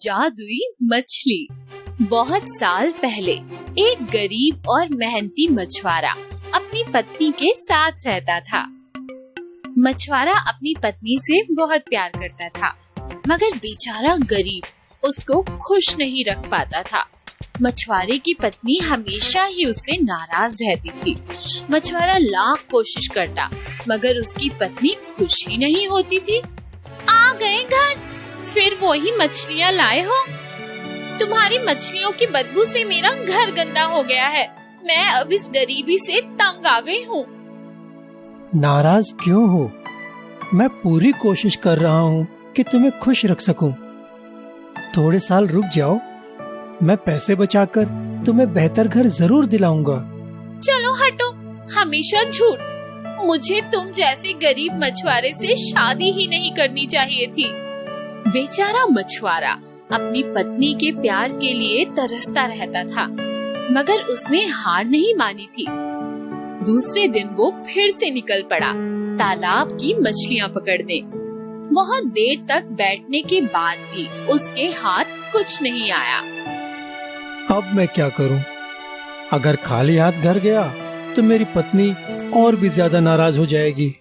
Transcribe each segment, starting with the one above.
जादुई मछली। बहुत साल पहले एक गरीब और मेहनती मछुआरा अपनी पत्नी के साथ रहता था। मछुआरा अपनी पत्नी से बहुत प्यार करता था, मगर बेचारा गरीब उसको खुश नहीं रख पाता था। मछुआरे की पत्नी हमेशा ही उससे नाराज रहती थी। मछुआरा लाख कोशिश करता, मगर उसकी पत्नी खुश ही नहीं होती थी। आ गए घर, फिर वही मछलियाँ लाए हो? तुम्हारी मछलियों की बदबू से मेरा घर गंदा हो गया है। मैं अब इस गरीबी से तंग आ गई हूँ। नाराज क्यों हो? मैं पूरी कोशिश कर रहा हूँ कि तुम्हें खुश रख सकूं। थोड़े साल रुक जाओ, मैं पैसे बचाकर तुम्हें बेहतर घर जरूर दिलाऊंगा। चलो हटो, हमेशा झूठ। मुझे तुम जैसे गरीब मछुआरे से शादी ही नहीं करनी चाहिए थी। बेचारा मछुआरा अपनी पत्नी के प्यार के लिए तरसता रहता था, मगर उसने हार नहीं मानी थी। दूसरे दिन वो फिर से निकल पड़ा तालाब की मछलियाँ पकड़ने। बहुत देर तक बैठने के बाद भी उसके हाथ कुछ नहीं आया। अब मैं क्या करूं? अगर खाली हाथ घर गया तो मेरी पत्नी और भी ज्यादा नाराज हो जाएगी।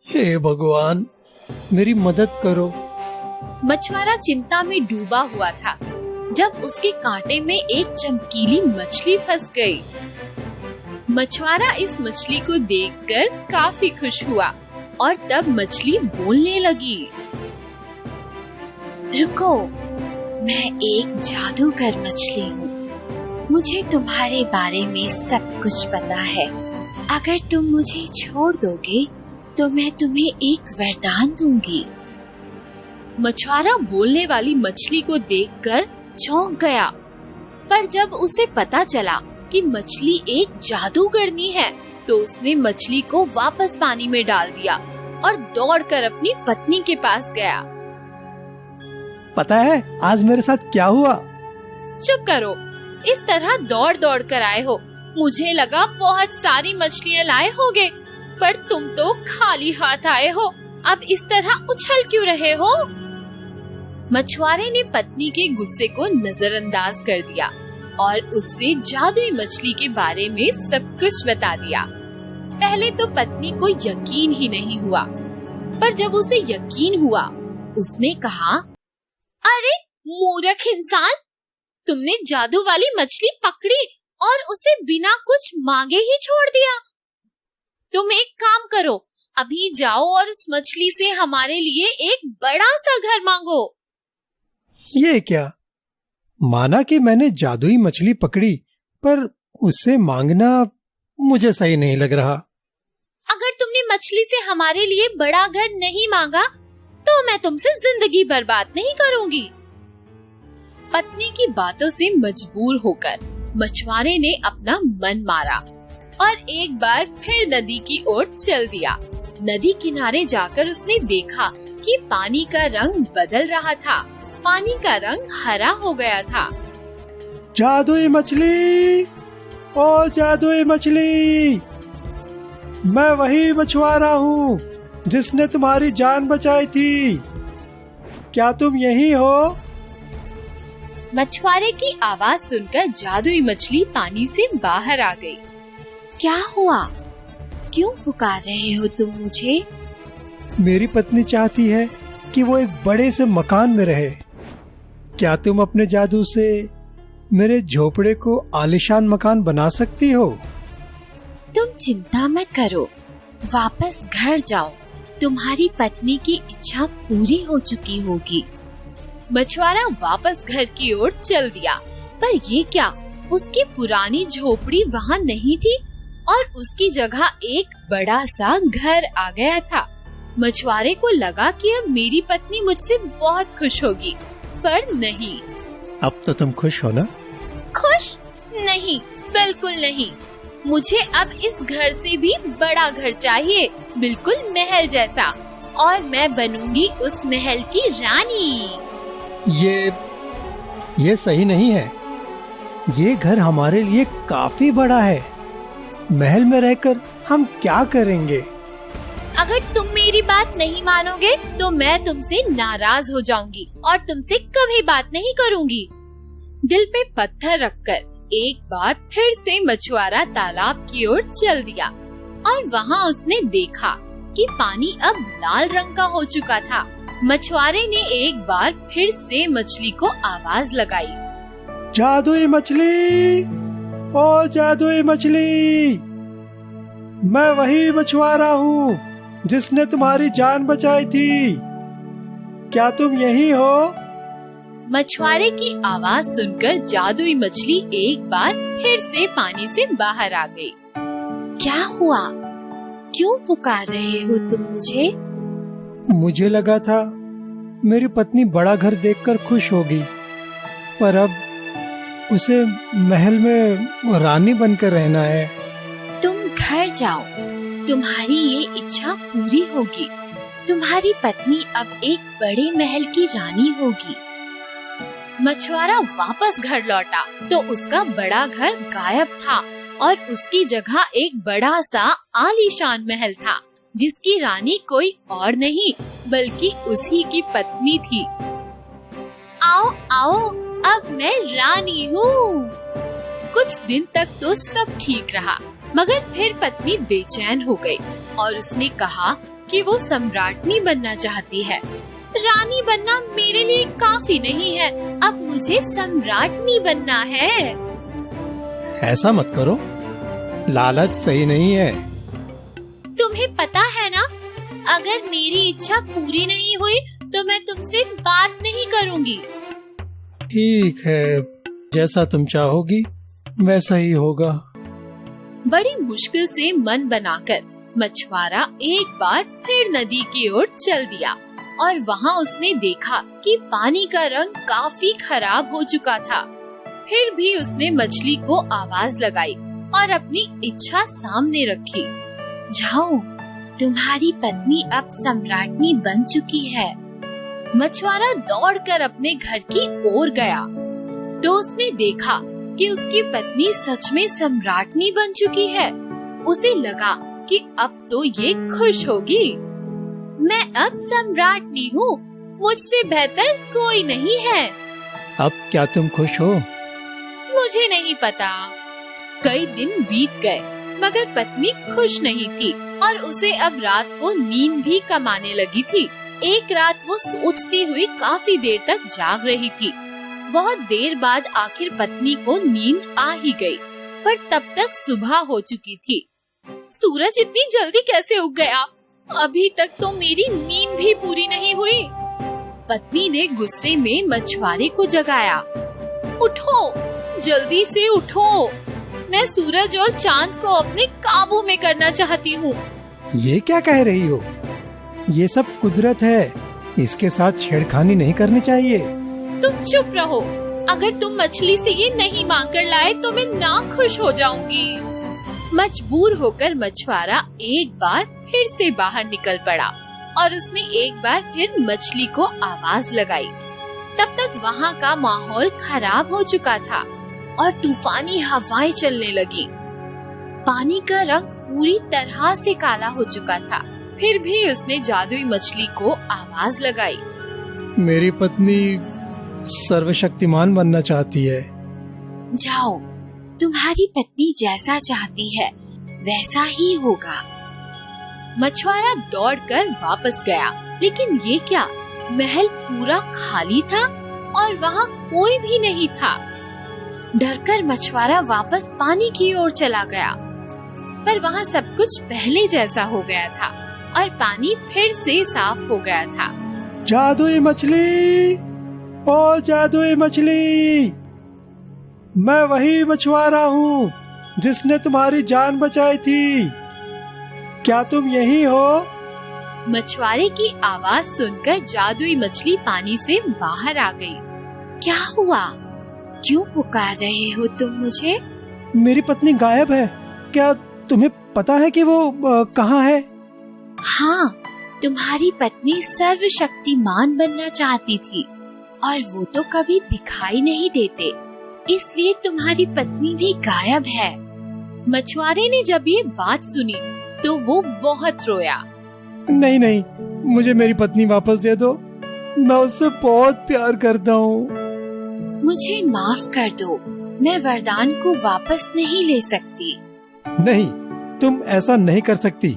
हे भगवान, मेरी मदद करो। मछुआरा चिंता में डूबा हुआ था जब उसके कांटे में एक चमकीली मछली फंस गई। मछुआरा इस मछली को देखकर काफी खुश हुआ और तब मछली बोलने लगी। रुको, मैं एक जादूगर मछली हूँ। मुझे तुम्हारे बारे में सब कुछ पता है। अगर तुम मुझे छोड़ दोगे तो मैं तुम्हें एक वरदान दूंगी। मछुआरा बोलने वाली मछली को देखकर चौंक गया, पर जब उसे पता चला कि मछली एक जादूगरनी है तो उसने मछली को वापस पानी में डाल दिया और दौड़कर अपनी पत्नी के पास गया। पता है आज मेरे साथ क्या हुआ? चुप करो, इस तरह दौड़ दौड़ कर आए हो। मुझे लगा बहुत सारी मछलियाँ लाए होगे, पर तुम तो खाली हाथ आए हो। अब इस तरह उछल क्यों रहे हो? मछुआरे ने पत्नी के गुस्से को नजरअंदाज कर दिया और उससे जादुई मछली के बारे में सब कुछ बता दिया। पहले तो पत्नी को यकीन ही नहीं हुआ, पर जब उसे यकीन हुआ उसने कहा, अरे मूर्ख इंसान, तुमने जादू वाली मछली पकड़ी और उसे बिना कुछ मांगे ही छोड़ दिया। तुम एक काम करो, अभी जाओ और उस मछली से हमारे लिए एक बड़ा सा घर मांगो। ये क्या? माना कि मैंने जादुई मछली पकड़ी, पर उससे मांगना मुझे सही नहीं लग रहा। अगर तुमने मछली से हमारे लिए बड़ा घर नहीं मांगा तो मैं तुमसे जिंदगी बर्बाद नहीं करूंगी। पत्नी की बातों से मजबूर होकर मछुआरे ने अपना मन मारा और एक बार फिर नदी की ओर चल दिया। नदी किनारे जाकर उसने देखा कि पानी का रंग बदल रहा था। पानी का रंग हरा हो गया था। जादुई मछली, ओ जादुई मछली, मैं वही मछुआरा हूँ जिसने तुम्हारी जान बचाई थी। क्या तुम यही हो? मछुआरे की आवाज सुनकर जादुई मछली पानी से बाहर आ गई। क्या हुआ? क्यों पुकार रहे हो तुम मुझे? मेरी पत्नी चाहती है कि वो एक बड़े से मकान में रहे। क्या तुम अपने जादू से मेरे झोपड़े को आलीशान मकान बना सकती हो? तुम चिंता मत करो, वापस घर जाओ। तुम्हारी पत्नी की इच्छा पूरी हो चुकी होगी। मछुआरा वापस घर की ओर चल दिया, पर ये क्या, उसकी पुरानी झोपड़ी वहाँ नहीं थी और उसकी जगह एक बड़ा सा घर आ गया था। मछुआरे को लगा कि अब मेरी पत्नी मुझसे बहुत खुश होगी, पर नहीं। अब तो तुम खुश हो ना? खुश नहीं, बिल्कुल नहीं। मुझे अब इस घर से भी बड़ा घर चाहिए, बिल्कुल महल जैसा, और मैं बनूंगी उस महल की रानी। ये सही नहीं है। ये घर हमारे लिए काफी बड़ा है। महल में रहकर हम क्या करेंगे? अगर तुम मेरी बात नहीं मानोगे तो मैं तुमसे नाराज हो जाऊंगी और तुमसे कभी बात नहीं करूंगी। दिल पे पत्थर रखकर एक बार फिर से मछुआरा तालाब की ओर चल दिया और वहाँ उसने देखा कि पानी अब लाल रंग का हो चुका था। मछुआरे ने एक बार फिर से मछली को आवाज लगाई, जादुई मछली, ओ जादुई मछली, मैं वही मछुआरा हूँ जिसने तुम्हारी जान बचाई थी। क्या तुम यही हो? मछुआरे की आवाज सुनकर जादुई मछली एक बार फिर से पानी से बाहर आ गई। क्या हुआ? क्यों पुकार रहे हो तुम मुझे? मुझे लगा था मेरी पत्नी बड़ा घर देखकर खुश होगी, पर अब उसे महल में रानी बनकर रहना है। तुम घर जाओ, तुम्हारी ये इच्छा पूरी होगी। तुम्हारी पत्नी अब एक बड़े महल की रानी होगी। मछुआरा वापस घर लौटा तो उसका बड़ा घर गायब था और उसकी जगह एक बड़ा सा आलीशान महल था, जिसकी रानी कोई और नहीं बल्कि उसी की पत्नी थी। आओ आओ, अब मैं रानी हूँ। कुछ दिन तक तो सब ठीक रहा, मगर फिर पत्नी बेचैन हो गई और उसने कहा कि वो सम्राटनी बनना चाहती है। रानी बनना मेरे लिए काफी नहीं है, अब मुझे सम्राटनी बनना है। ऐसा मत करो, लालच सही नहीं है। तुम्हें पता है ना, अगर मेरी इच्छा पूरी नहीं हुई तो मैं तुमसे बात नहीं करूंगी। ठीक है, जैसा तुम चाहोगी वैसा ही होगा। बड़ी मुश्किल से मन बनाकर मछुआरा एक बार फिर नदी की ओर चल दिया और वहाँ उसने देखा कि पानी का रंग काफी खराब हो चुका था। फिर भी उसने मछली को आवाज लगाई और अपनी इच्छा सामने रखी। जाओ, तुम्हारी पत्नी अब सम्राटनी बन चुकी है। मछुआरा दौड़कर अपने घर की ओर गया तो उसने देखा कि उसकी पत्नी सच में सम्राटनी बन चुकी है। उसे लगा कि अब तो ये खुश होगी। मैं अब सम्राटनी हूँ, मुझसे बेहतर कोई नहीं है। अब क्या तुम खुश हो? मुझे नहीं पता। कई दिन बीत गए मगर पत्नी खुश नहीं थी और उसे अब रात को नींद भी कम आने लगी थी। एक रात वो सोचती हुई काफी देर तक जाग रही थी। बहुत देर बाद आखिर पत्नी को नींद आ ही गई, पर तब तक सुबह हो चुकी थी। सूरज इतनी जल्दी कैसे उग गया? अभी तक तो मेरी नींद भी पूरी नहीं हुई। पत्नी ने गुस्से में मछुआरे को जगाया। उठो, जल्दी से उठो, मैं सूरज और चांद को अपने काबू में करना चाहती हूँ। ये क्या कह रही हो? ये सब कुदरत है, इसके साथ छेड़खानी नहीं करनी चाहिए। तुम चुप रहो। अगर तुम मछली से ये नहीं मांग कर लाए तो मैं ना खुश हो जाऊंगी। मजबूर होकर मछुआरा एक बार फिर से बाहर निकल पड़ा और उसने एक बार फिर मछली को आवाज लगाई। तब तक वहाँ का माहौल खराब हो चुका था और तूफानी हवाएं चलने लगी। पानी का रंग पूरी तरह से काला हो चुका था। फिर भी उसने जादुई मछली को आवाज लगाई। मेरी पत्नी सर्वशक्तिमान बनना चाहती है। जाओ, तुम्हारी पत्नी जैसा चाहती है वैसा ही होगा। मछुआरा दौड़कर वापस गया, लेकिन ये क्या, महल पूरा खाली था और वहाँ कोई भी नहीं था। डरकर मछुआरा वापस पानी की ओर चला गया, पर वहाँ सब कुछ पहले जैसा हो गया था और पानी फिर से साफ हो गया था। जादुई मछली, ओ जादुई मछली, मैं वही मछुआरा हूँ जिसने तुम्हारी जान बचाई थी। क्या तुम यही हो? मछुआरे की आवाज सुनकर जादुई मछली पानी से बाहर आ गई। क्या हुआ? क्यों पुकार रहे हो तुम मुझे? मेरी पत्नी गायब है। क्या तुम्हें पता है कि वो कहाँ है? हाँ, तुम्हारी पत्नी सर्वशक्तिमान बनना चाहती थी और वो तो कभी दिखाई नहीं देते, इसलिए तुम्हारी पत्नी भी गायब है। मछुआरे ने जब ये बात सुनी तो वो बहुत रोया। नहीं नहीं, मुझे मेरी पत्नी वापस दे दो, मैं उससे बहुत प्यार करता हूँ। मुझे माफ कर दो, मैं वरदान को वापस नहीं ले सकती। नहीं, तुम ऐसा नहीं कर सकती,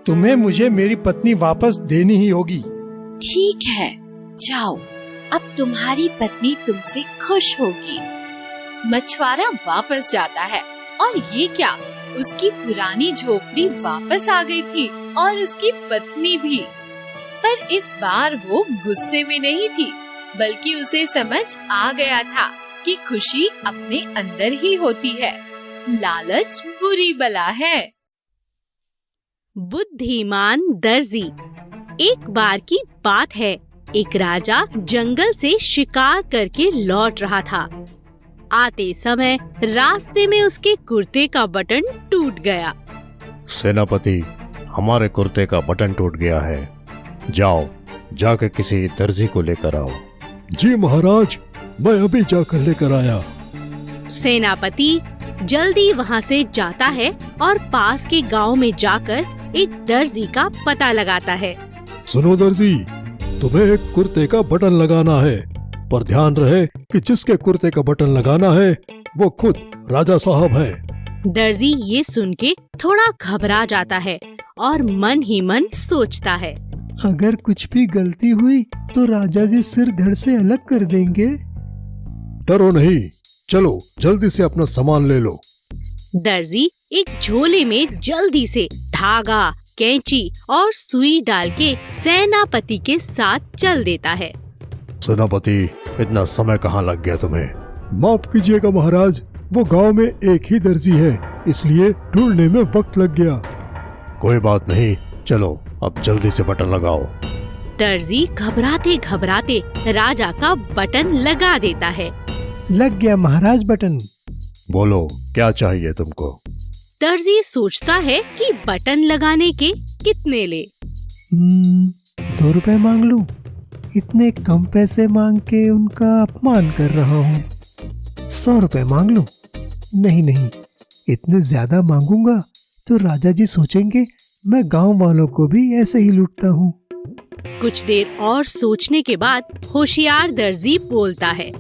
तुम्हें मुझे मेरी पत्नी वापस देनी ही होगी। ठीक है, जाओ, अब तुम्हारी पत्नी तुमसे खुश होगी। मछुआरा वापस जाता है और ये क्या, उसकी पुरानी झोपड़ी वापस आ गई थी और उसकी पत्नी भी। पर इस बार वो गुस्से में नहीं थी, बल्कि उसे समझ आ गया था कि खुशी अपने अंदर ही होती है। लालच बुरी बला है। बुद्धिमान दर्जी। एक बार की बात है, एक राजा जंगल से शिकार करके लौट रहा था। आते समय रास्ते में उसके कुर्ते का बटन टूट गया। सेनापति, हमारे कुर्ते का बटन टूट गया है, जाओ जाके किसी दर्जी को लेकर आओ। जी महाराज, मैं अभी जाकर लेकर आया। सेनापति जल्दी वहाँ से जाता है और पास के गांव में जाकर एक दर्जी का पता लगाता है। सुनो दर्जी, तुम्हें एक कुर्ते का बटन लगाना है, पर ध्यान रहे कि जिसके कुर्ते का बटन लगाना है वो खुद राजा साहब है। दर्जी ये सुन के थोड़ा घबरा जाता है और मन ही मन सोचता है, अगर कुछ भी गलती हुई तो राजा जी सिर धड़ से अलग कर देंगे। डरो नहीं, चलो जल्दी से अपना सामान ले लो। दर्जी एक झोले में जल्दी से धागा, कैंची और सुई डाल के सेनापति के साथ चल देता है। सेनापति, इतना समय कहाँ लग गया तुम्हें? माफ कीजिएगा महाराज, वो गांव में एक ही दर्जी है, इसलिए ढूंढने में वक्त लग गया। कोई बात नहीं, चलो अब जल्दी से बटन लगाओ। दर्जी घबराते घबराते राजा का बटन लगा देता है। लग गया महाराज बटन। बोलो, क्या चाहिए तुमको? दर्जी सोचता है कि बटन लगाने के कितने ले। 2 रुपए मांग लूं? इतने कम पैसे मांग के उनका अपमान कर रहा हूँ। 100 रुपए मांग लूं? नहीं नहीं, इतने ज्यादा मांगूंगा तो राजा जी सोचेंगे मैं गांव वालों को भी ऐसे ही लूटता हूँ। कुछ देर और सोचने के बाद होशियार दर्जी बोलता है,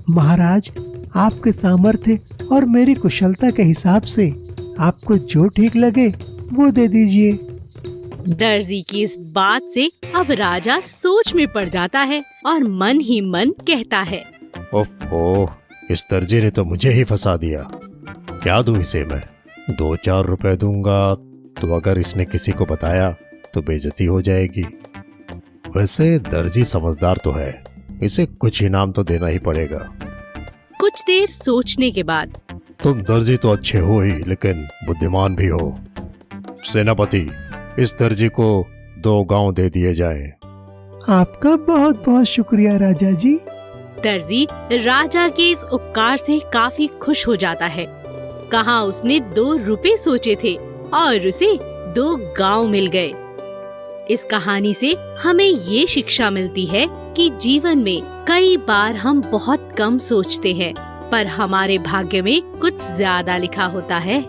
महाराज, आपके सामर्थ्य और मेरी कुशलता के हिसाब से आपको जो ठीक लगे वो दे दीजिए। दर्जी की इस बात से अब राजा सोच में पड़ जाता है और मन ही मन कहता है, ओफो, इस दर्जी ने तो मुझे ही फंसा दिया। क्या दूं इसे मैं? 2-4 रुपए दूंगा तो अगर इसने किसी को बताया तो बेइज्जती हो जाएगी। वैसे दर्जी समझदार तो है, इसे कुछ इनाम तो देना ही पड़ेगा। कुछ देर सोचने के बाद, तुम दर्जी तो अच्छे हो ही, लेकिन बुद्धिमान भी हो। सेनापति, इस दर्जी को 2 गांव दे दिए जाएं। आपका बहुत बहुत शुक्रिया राजा जी। दर्जी राजा के इस उपकार से काफी खुश हो जाता है। कहाँ उसने 2 रुपए सोचे थे और उसे 2 गांव मिल गए। इस कहानी से हमें ये शिक्षा मिलती है कि जीवन में कई बार हम बहुत कम सोचते हैं, पर हमारे भाग्य में कुछ ज्यादा लिखा होता है।